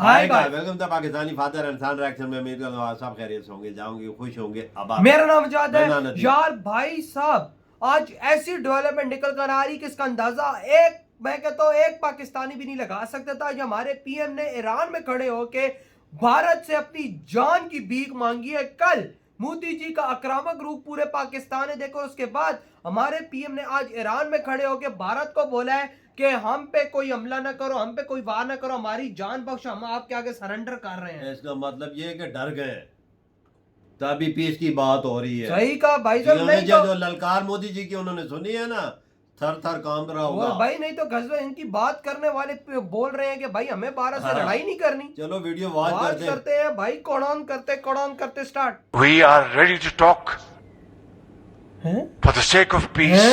Hi welcome to Pakistani father and son reaction में। उम्मीद करता हूं सब खैरियत से होंगे, जाओगे खुश होंगे। मेरा नाम जाद है यार भाई साहब। आज ऐसी डेवलपमेंट निकल कर आ रही कि इसका अंदाजा मैं कहता हूँ एक पाकिस्तानी भी नहीं लगा सकता था। जो हमारे पीएम ने ईरान में खड़े होके भारत से अपनी जान की भीख मांगी है। कल मोदी जी का आक्रामक रूप पूरे पाकिस्तान ने देखो। उसके बाद हमारे पीएम ने आज ईरान में खड़े होकर भारत को बोला है कि हम पे कोई हमला ना करो, हम पे कोई वार ना करो, हमारी जान बख्शो, हम आपके आगे सरेंडर कर रहे हैं। इसका मतलब ये है कि डर गए, तभी पीस की बात हो रही है। सही कहा भाई साहब। नहीं जो तो ललकार मोदी जी की उन्होंने सुनी है ना, थर थर कांप रहा होगा भाई। नहीं तो गजब इनकी बात करने वाले बोल रहे हैं कि भाई हमें भारत से लड़ाई नहीं करनी। चलो वीडियो वॉच करते हैं भाई। कौन करते start. We are ready to talk for the sake of peace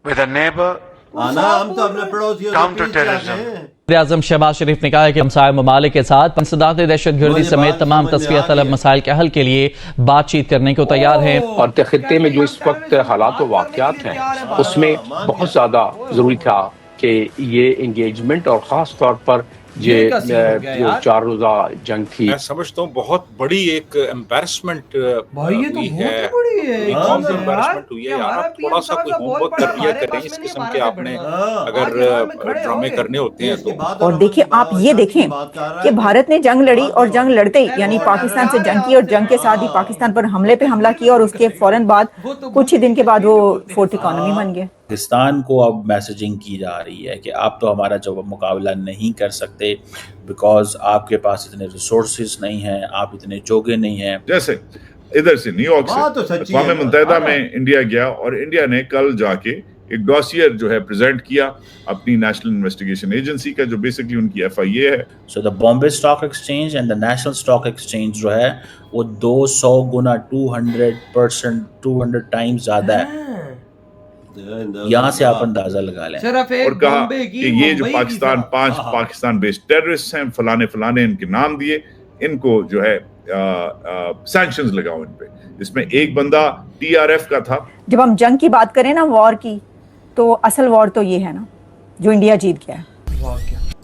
with a neighbor. हम तो अपने पड़ोसियों Counter terrorism. वज़ीर-ए-आज़म शहबाज शरीफ ने कहा है कि हमसाय ममालिक के साथ इंसदाद दहशतगर्दी समेत तमाम तस्फिया तलब मसाइल के हल के लिए बातचीत करने को तैयार हैं। और खित्ते में जो इस वक्त हालात व वाक़यात हैं उसमें बहुत ज़्यादा ज़रूरी था कि ये इंगेजमेंट और ख़ास तौर पर ये जो 4 रोज़ा जंग थी, मैं समझता हूँ बहुत बड़ी एक एम्बैरसमेंट भाई। ये तो बहुत बड़ी है, एम्बैरसमेंट हुई है यार। आप थोड़ा सा कोई होमवर्क कर लिया करें इस किस्म के। आपने अगर ड्रामे करने होते हैं तो। और देखिए, आप ये देखें कि भारत ने जंग लड़ी और जंग लड़ते यानी पाकिस्तान से जंग की और जंग के साथ ही पाकिस्तान पर हमले पे हमला किया और उसके फौरन बाद कुछ ही दिन के बाद वो फोर्थ इकोनॉमी बन गया। पाकिस्तान को अब मैसेजिंग की जा रही है कि आप तो हमारा जो मुकाबला नहीं कर सकते बिकॉज आपके पास इतने रिसोर्सेज नहीं हैं, आप इतने जोगे नहीं हैं। जैसे इधर से न्यूयॉर्क से अक़वाम मुत्तहिदा में इंडिया गया और इंडिया ने कल जाके एक डॉसियर जो है प्रेजेंट किया अपनी नेशनल इन्वेस्टिगेशन एजेंसी का, जो बेसिकली उनकी FIA है। So the Bombay stock exchange and the national stock exchange जो है वो 200 गुना 200% 200 टाइम्स ज्यादा है। यहाँ से आप अंदाजा लगा लें। और कहा कि ये जो पाकिस्तान 5 पाकिस्तान बेस्ड टेररिस्ट हैं, फलाने इनके नाम दिए, इनको जो है सैंक्शंस लगाओ इन पे। इसमें एक बंदा TRF का था। जब हम जंग की बात करें ना, वॉर की, तो असल वॉर तो ये है ना जो इंडिया जीत गया है।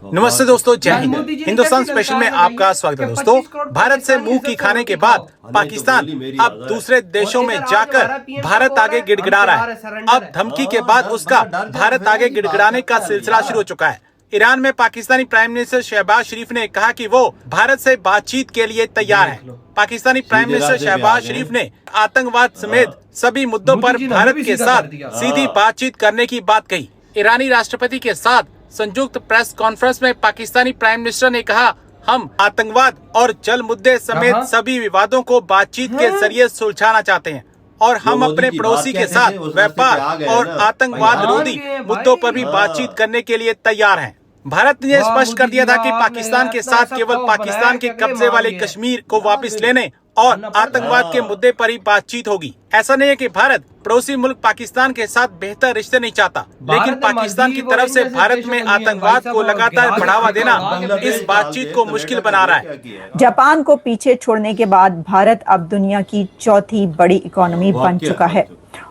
नमस्ते दोस्तों, जय हिंद। हिंदुस्तान स्पेशल में आपका स्वागत है। दोस्तों, भारत से मुंह की खाने के बाद पाकिस्तान अब दूसरे देशों में जाकर भारत आगे गिड़गिड़ा रहा है। अब धमकी के बाद उसका भारत आगे गिड़गिड़ाने का सिलसिला शुरू हो चुका है। ईरान में पाकिस्तानी प्राइम मिनिस्टर शहबाज शरीफ ने कहा कि वो भारत से बातचीत के लिए तैयार है। पाकिस्तानी प्राइम मिनिस्टर शहबाज शरीफ ने आतंकवाद समेत सभी मुद्दों पर भारत के साथ सीधी बातचीत करने की बात कही। ईरानी राष्ट्रपति के साथ संयुक्त प्रेस कॉन्फ्रेंस में पाकिस्तानी प्राइम मिनिस्टर ने कहा, हम आतंकवाद और जल मुद्दे समेत सभी विवादों को बातचीत के जरिए सुलझाना चाहते हैं और हम अपने पड़ोसी के साथ व्यापार और आतंकवाद विरोधी मुद्दों पर भी बातचीत करने के लिए तैयार हैं। भारत ने स्पष्ट कर दिया था कि पाकिस्तान के साथ केवल पाकिस्तान के कब्जे वाले कश्मीर को वापस लेने और आतंकवाद के मुद्दे पर ही बातचीत होगी। ऐसा नहीं है कि भारत पड़ोसी मुल्क पाकिस्तान के साथ बेहतर रिश्ते नहीं चाहता, लेकिन पाकिस्तान की तरफ से भारत में आतंकवाद को लगातार बढ़ावा देना इस बातचीत को मुश्किल बना रहा है। जापान को पीछे छोड़ने के बाद भारत अब दुनिया की चौथी बड़ी इकोनॉमी बन चुका है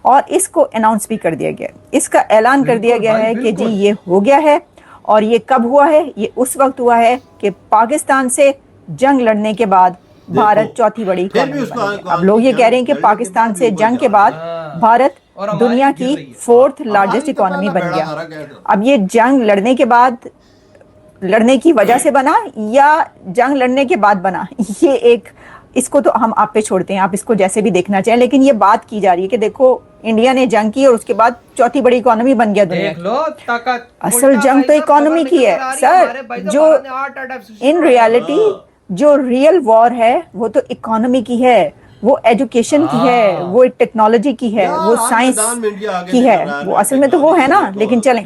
और इसको अनाउंस भी कर दिया गया। इसका ऐलान कर दिया गया है कि जी ये हो गया है। और ये कब हुआ है? ये उस वक्त हुआ है कि पाकिस्तान से जंग लड़ने के बाद भारत चौथी बड़ी इकोनॉमी बन गया। अब लोग ये कह रहे हैं कि पाकिस्तान से जंग के बाद भारत दुनिया की 4th लार्जेस्ट इकोनॉमी बन गया। अब ये जंग लड़ने के बाद, लड़ने की वजह से बना या जंग लड़ने के बाद बना, ये एक, इसको तो हम आप पे छोड़ते हैं, आप इसको जैसे भी देखना चाहें। लेकिन ये बात की जा रही है कि देखो इंडिया ने जंग की और उसके बाद चौथी बड़ी इकोनॉमी बन गया दुनिया। असल जंग तो इकोनॉमी की है सर। जो इन रियलिटी जो रियल वॉर है वो तो इकोनॉमी की है, वो एजुकेशन की है, वो टेक्नोलॉजी की है, वो साइंस की है, वो असल में तो वो है ना। लेकिन चलें,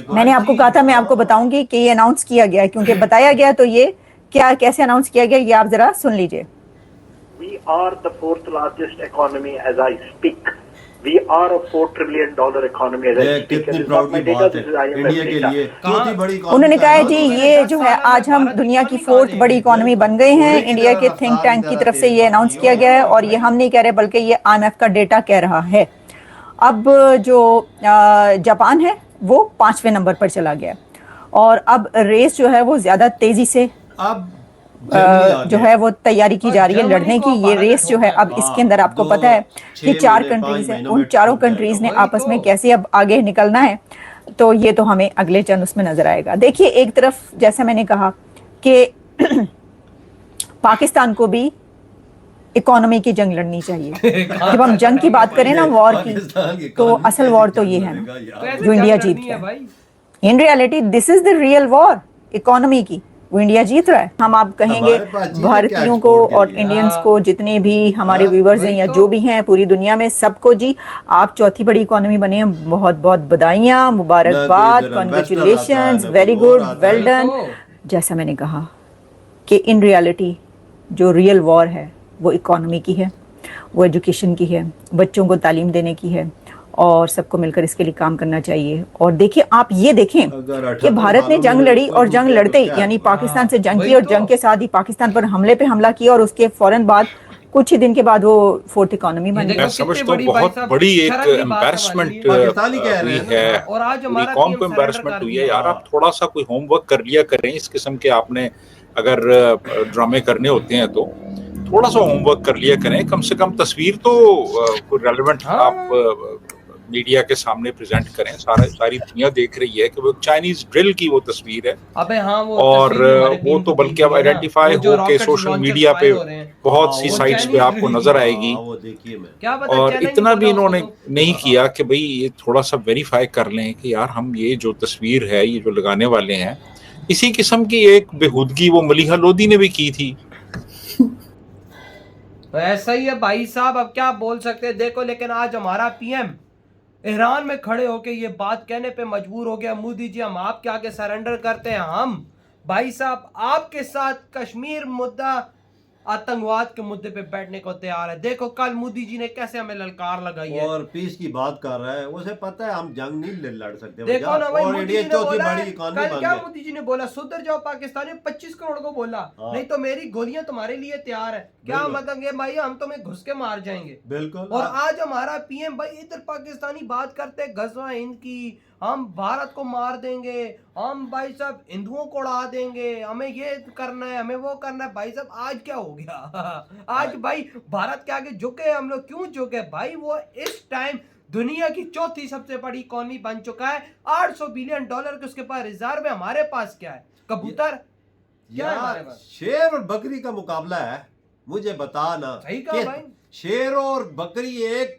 मैंने आपको कहा था मैं आपको बताऊंगी कि ये अनाउंस किया गया है, क्योंकि बताया गया तो ये क्या कैसे अनाउंस किया गया ये आप जरा सुन लीजिए। We are the 4th largest economy as I speak. We are a $4 trillion economy as I speak. कितनी प्राउड की बात है इंडिया के लिए, चौथी बड़ी। उन्होंने कहा है जी ये जो है आज हम दुनिया की 4th बड़ी इकोनॉमी बन गए हैं। इंडिया के थिंक टैंक की तरफ से ये अनाउंस किया गया है और ये हम नहीं कह रहे बल्कि ये IMF का डेटा कह रहा है। अब जो जापान है वो 5वें नंबर पर चला गया और अब रेस जो है वो ज्यादा तेजी से अब जो है वो तैयारी की जा रही है लड़ने की। ये रेस जो है अब इसके अंदर आपको पता है कि 4 कंट्रीज हैं, उन चारों कंट्रीज ने आपस में कैसे अब आगे निकलना है, तो ये तो हमें अगले चंद उसमें नजर आएगा। देखिए, एक तरफ जैसा मैंने कहा कि पाकिस्तान को भी इकोनॉमी की जंग लड़नी चाहिए। जब हम जंग की बात करें ना, वॉर की, तो असल वॉर तो ये है ना जो इंडिया जीत गया। In reality this is the real war, economy की, वो इंडिया जीत रहा है। हम आप कहेंगे भारतीयों को और इंडियंस को, जितने भी हमारे व्यूवर्स हैं या जो भी हैं पूरी दुनिया में, सबको जी आप चौथी बड़ी इकोनॉमी बने हैं, बहुत बहुत बधाइयाँ, मुबारकबाद, congratulations, very good, well done. जैसा मैंने कहा कि इन रियलिटी जो रियल वॉर है वो इकोनॉमी की है, वो एजुकेशन की है, बच्चों को तालीम देने की है, और सबको मिलकर इसके लिए काम करना चाहिए। और देखिए, आप ये देखें कि भारत ने जंग लड़ी और जंग लड़ते ही, यानी पाकिस्तान से जंग की और जंग के साथ ही पाकिस्तान पर हमले पे हमला किया, और उसके फौरन बाद कुछ ही दिन के बाद वो 4th इकोनॉमी बन गई। मैं समझता हूँ बहुत बड़ी एक एम्बैरसमेंट हुई है, पूरी कौम को एम्बैरसमेंट हुई है। यार, आप थोड़ा सा कोई होमवर्क कर लिया करें इस किस्म के, आपने अगर ड्रामे करने होते हैं तो थोड़ा सा होमवर्क कर लिया करें। कम से कम तस्वीर तो रेलेवेंट आप मीडिया के सामने प्रेजेंट करें। सारी दुनिया देख रही है कि वो चाइनीज ड्रिल की वो तस्वीर है। अबे हाँ, और वो तो बल्कि अब आइडेंटिफाई हो के सोशल मीडिया पे बहुत सी साइट्स पे आपको नजर आएगी। और इतना भी इन्होंने नहीं किया कि भाई ये थोड़ा सा वेरीफाई कर लें कि यार हम ये जो तस्वीर है, ये जो लगाने वाले हैं, इसी किस्म की एक बेहूदगी वो मलिहा लोधी ने भी की थी। तो ऐसा ही है भाई साहब, अब क्या बोल सकते हैं। देखो, लेकिन आज हमारा पीएम ईरान में खड़े होके ये बात कहने पे मजबूर हो गया, मोदी जी हम आपके आगे सरेंडर करते हैं, हम भाई साहब आपके साथ कश्मीर मुद्दा, आतंकवाद के मुद्दे पे बैठने को तैयार है। देखो कल मोदी जी ने कैसे हमें ललकार लगाई है, और पीस की बात कर रहा है। उसे पता है हम जंग नहीं लड़ सकते। देखो ना भाई, मोदी जी ने बोला कल क्या, मोदी जी ने बोला सुधर जाओ पाकिस्तानी, 25 करोड़ को बोला, नहीं तो मेरी गोलियां तुम्हारे लिए तैयार है। क्या मतलब ये भाई, हम तुम्हें घुस के मार जाएंगे। बिल्कुल। और आज हमारा पीएम भाई इधर पाकिस्तानी बात करते गजवा हिंद की, हम भारत को मार देंगे, हम भाई साहब हिंदुओं को उड़ा देंगे, हमें ये करना है, हमें वो करना है। भाई साहब आज क्या हो गया? आज भाई भारत के आगे झुके हम लोग। क्यों झुके भाई? वो इस टाइम दुनिया की चौथी सबसे बड़ी इकोनॉमी बन चुका है, $800 बिलियन के उसके पास रिजर्व है। हमारे पास क्या है? कबूतर क्या है हमारे पास? शेर और बकरी का मुकाबला है। मुझे बता ना, सही कहा भाई। शेर और बकरी एक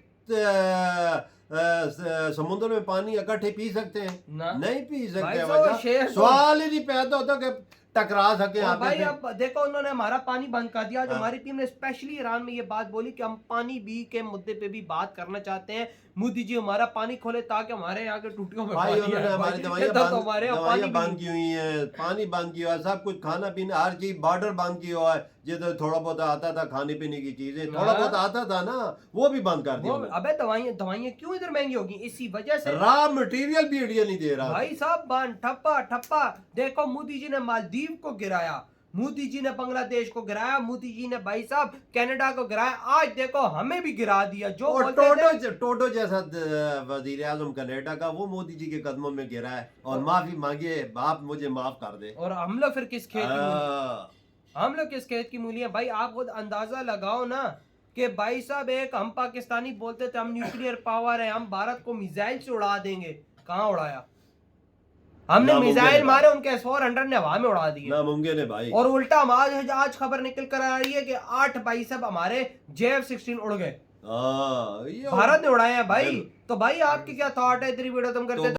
समुद्र में पानी इकट्ठे पी सकते हैं? नहीं पी सकते। सवाल ही नहीं पैदा होता कि टकरा सके। भाई अब देखो, उन्होंने हमारा पानी बंद कर दिया। आज हमारी टीम ने स्पेशली ईरान में ये बात बोली कि हम पानी भी के मुद्दे पे भी बात करना चाहते हैं। मोदी जी हमारा पानी खोले ताकि हमारे यहाँ के टूटियों में भाई उन्होंने हमारी दवाइयाँ बंद की हुई हैं, पानी बंद किया है, सब कुछ खाना पीना हर चीज, बॉर्डर बंद किया हुआ है। जिधर थोड़ा बहुत आता था खाने पीने की चीजें, थोड़ा बहुत आता था ना, वो भी बंद कर दिया। अबे दवाइयाँ क्यों इधर महंगी होगी? इसी वजह से रॉ मटेरियल भी इंडिया नहीं दे रहा भाई साहब। ठप्पा। देखो मोदी जी ने मालदीव को गिराया, मोदी जी ने बांग्लादेश को गिराया, मोदी जी ने भाई साहब कनाडा को गिराया, आज देखो हमें भी गिरा दिया। जो टोटो जैसा वजीर आजम कनाडा का, वो मोदी जी के कदमों में गिरा है और माफी मांगे, बाप मुझे माफ कर दे। और हम लोग फिर किस खेत की मूली है भाई? आप खुद अंदाजा लगाओ ना कि भाई साहब, एक हम पाकिस्तानी बोलते थे हम न्यूक्लियर पावर है, हम भारत को मिसाइल से उड़ा देंगे। कहाँ उड़ाया हमने? मिसाइल मारे, उनके S-400 ने हवा में उड़ा दिए। नामुमकिन है भाई। और उल्टा आज खबर निकल कर आ रही है कि 8 भाई साहब हमारे JF-16 उड़ गए, भारत ने उड़ाए हैं भाई। तो भाई आपकी क्या थॉट है? इतनी वीडियो तुम करते